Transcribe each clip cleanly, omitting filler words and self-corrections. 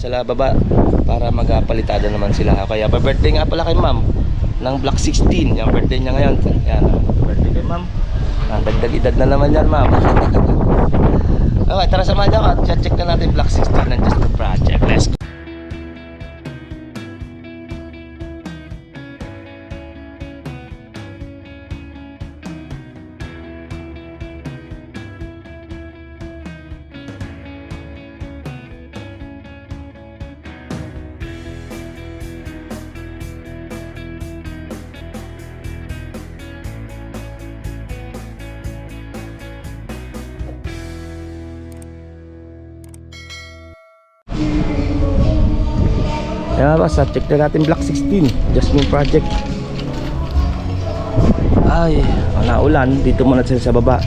sa baba para magpalitada naman sila. Kaya birthday nga pala kay ma'am ng Block 16. Yung birthday niya ngayon. Yan, birthday kay ma'am. Dagdag edad na naman yan, ma'am. Okay, tara samahan niyo at check na natin Block 16 ng Just For Project. Let's go. Ayan ba, check na natin Block 16 Jasmine Project. Ay, naulan. Dito muna sila sa baba.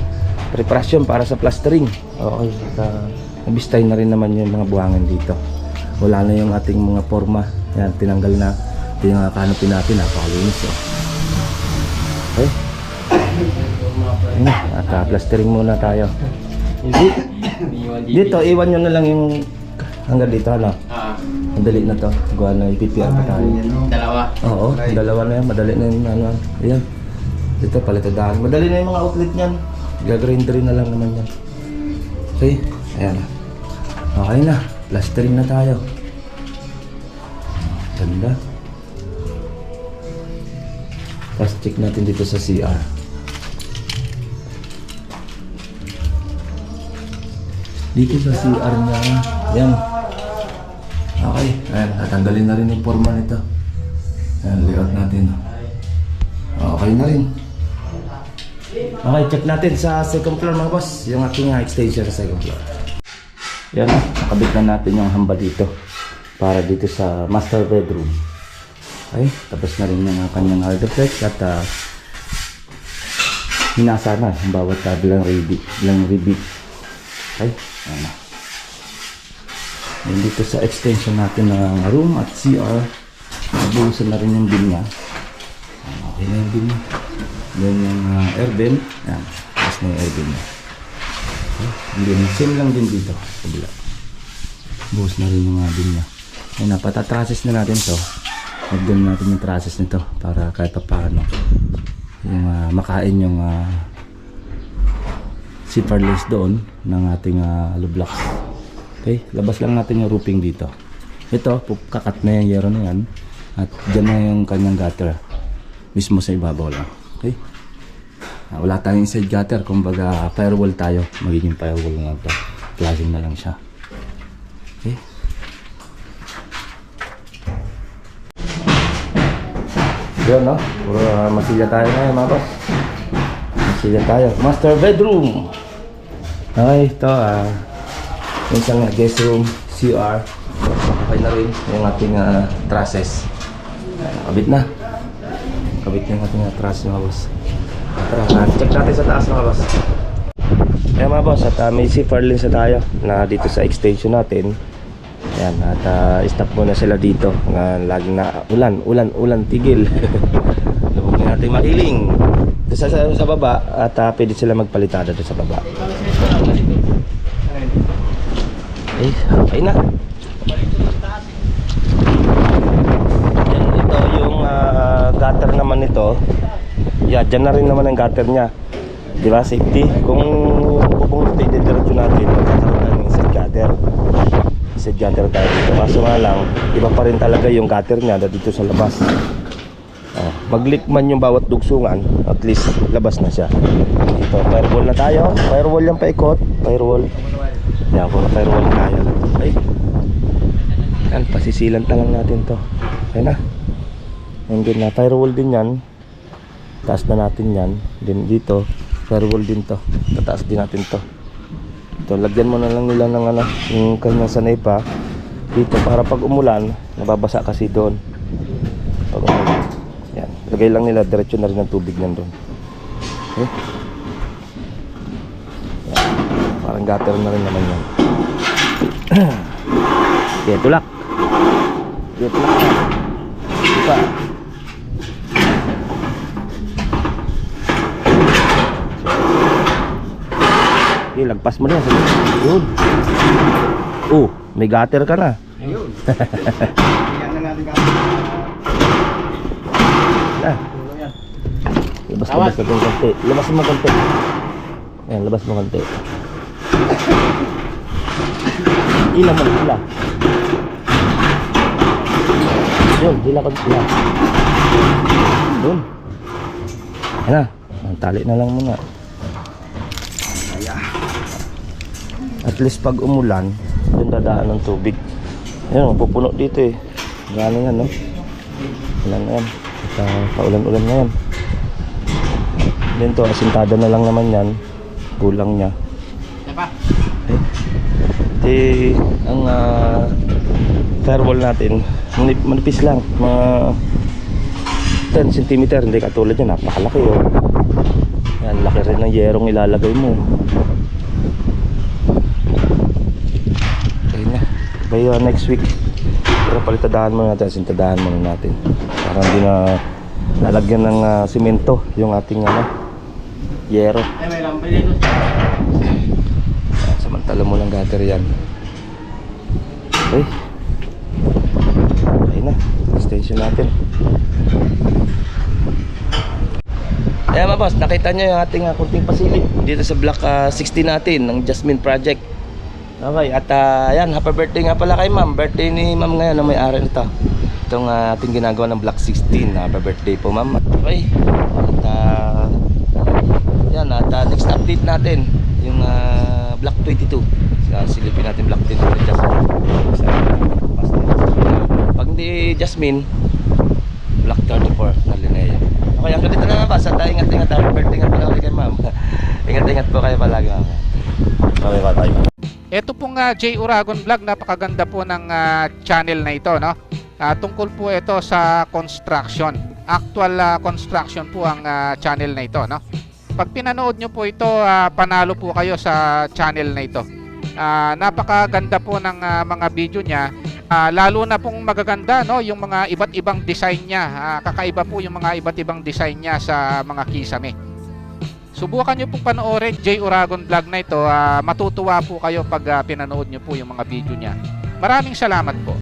Preparasyon para sa plastering. Okay, nabistay na rin naman yung mga buhangin dito. Wala na yung ating mga forma. Yan, tinanggal na. Ito yung kanopy natin. Napakalinis eh. Okay. At plastering muna tayo. Dito, iwan nyo na lang yung hanggang dito, ano? Madali na to. Gawa na i-PPR pa tayo. Dalawa? Oo, dalawa na yan. Madali na yung ano. Ayan. Dito, palitadaan. Madali na yung mga outlet niyan. Gagrinderin na lang naman yan. Okay, ayan na. Okay na. Plastering na tayo. Ganda. Tapos check natin dito sa CR. Dito sa CR niya. Yan. Okay, ayan, natanggalin na rin yung forma nito. Ayan, layout natin. Okay na rin. Okay, check natin sa second floor mga boss. Yung ating extension sa second floor. Yan, nakabit na natin yung hamba dito. Para dito sa master bedroom. Okay, tapos na rin yung kanyang hard effect. At hinasa na ang bawat bilang ribit. Okay, ayan na. Dito sa extension natin ng room at CR, nabuhusan na rin yung bin niya. Okay na yung bin niya. Then yung air vent. Yan, tapos na yung air vent niya. Okay. Same lang din dito. Kabila. Buhos na rin yung bin niya. Ayun na, patatrases na natin to. Nagdun natin yung traces nito para kahit pa paano yung makain yung zipper lace doon ng ating hollow blocks. Okay, labas lang natin yung roofing dito. Ito, kakat na yung yero na yan. At dyan na yung kanyang gutter. Mismo sa ibabaw lang. Okay. Wala tayong inside gutter. Kumbaga, firewall tayo. Magiging firewall na ito. Flashing na lang siya. Okay. Yun, no? Puro masilya tayo ngayon, mga boss. Masilya tayo. Master bedroom. Okay, ito yung isang guest room, CR. Okay na rin yung ating trusses. Kabit na. Kabit na yung ating trusses mga boss. Tara, check natin sa taas mga boss. Ayan mga boss, at may zipper lens na tayo na dito sa extension natin. Ayan, at stop muna sila dito. Laging na ulan, tigil. Lubog na natin mailing. Sa baba at pwede sila magpalitada doon sa baba. Okay na. Yan, ito yung gutter naman nito. Yeah, dyan na rin naman ang gutter niya. Diba, safety? Kung bubong ito, didiretso natin, magkakaroon tayo ng inside gutter. Inside gutter tayo dito. Kaso nga lang, iba pa rin talaga yung gutter niya dito sa labas. Mag-leak man yung bawat dugsungan, at least labas na siya. Ito, firewall na tayo. Firewall yung paikot. Firewall. Yan, kung firewall na tayo. Ay. Yan, pasisilan na lang natin to. Okay na. And then firewall din yan. Taas na natin yan. Then dito, firewall din to. Tataas din natin to. Ito, lagyan mo na lang nila ng yung kanyang sanay pa. Dito, para pag umulan, nababasa kasi doon. Pag umulan. Yan, lagay lang nila, diretso na rin ang tubig nandun. Okay. Parang gutter na rin naman yan. Okay, tulak. Okay, tulak. Ipa. Okay, lagpas mo na. Yun. Oh, may gutter ka na. Ayun. Yan na natin kami. Ah, labas na itong konti. Labas mo konti. Ayan, labas mo konti. Hila mo, hila. Yun, hila konti lang. Doon. Ayan na. Ang tali na lang muna. At least pag umulan, doon dadaan ng tubig. Ayan, mapupuno dito eh. Gano'n yan, no? Ulan na yan. At paulan-ulan na yan. Then to, asintada na lang naman yan. Kulang niya. Ang firewall natin, manipis lang. Mga 10 cm, hindi katulad yan. Napakalaki oh. Yan, laki rin ng yerong ilalagay mo. Okay na. By next week, pero palitadahan muna natin, asintadahan muna natin. Para hindi na lalagyan ng simento yung ating yero. Ay, may lampa dito. Samantala mo lang gutter yan. Okay. Okay na. Extension natin. Ayan mga boss, nakita nyo yung ating kunting pasilip dito sa block 60 natin ng Jasmine Project. Okay, at ayan, happy birthday nga pala kay ma'am. Birthday ni ma'am ngayon na may-ari nito. Itong ating ginagawa ng block 16. Happy birthday po ma'am. Okay. At yan, at next update natin yung block 22. Silipin natin block 10 ulit Jasmine. Pag hindi Jasmine, block 34 na Linnea. Okay, ang ganito na nga ba? Sa ingat-ingat. Happy birthday nga pala ulit kay ma'am. Ingat-ingat po kayo palagi ma'am. Okay, bye. Ito pong J. Uragon Vlog, napakaganda po ng channel na ito, no? Tungkol po ito sa construction. Actual construction po ang channel na ito, no? Pag pinanood nyo po ito, panalo po kayo sa channel na ito. Napakaganda po ng mga video niya. Lalo na pong magaganda, no? Yung mga iba't ibang design niya. Kakaiba po yung mga iba't ibang design niya sa mga kisame. Subukan nyo pong panoorin J. Uragon Vlog na ito. Matutuwa po kayo pag pinanood nyo po yung mga video niya. Maraming salamat po.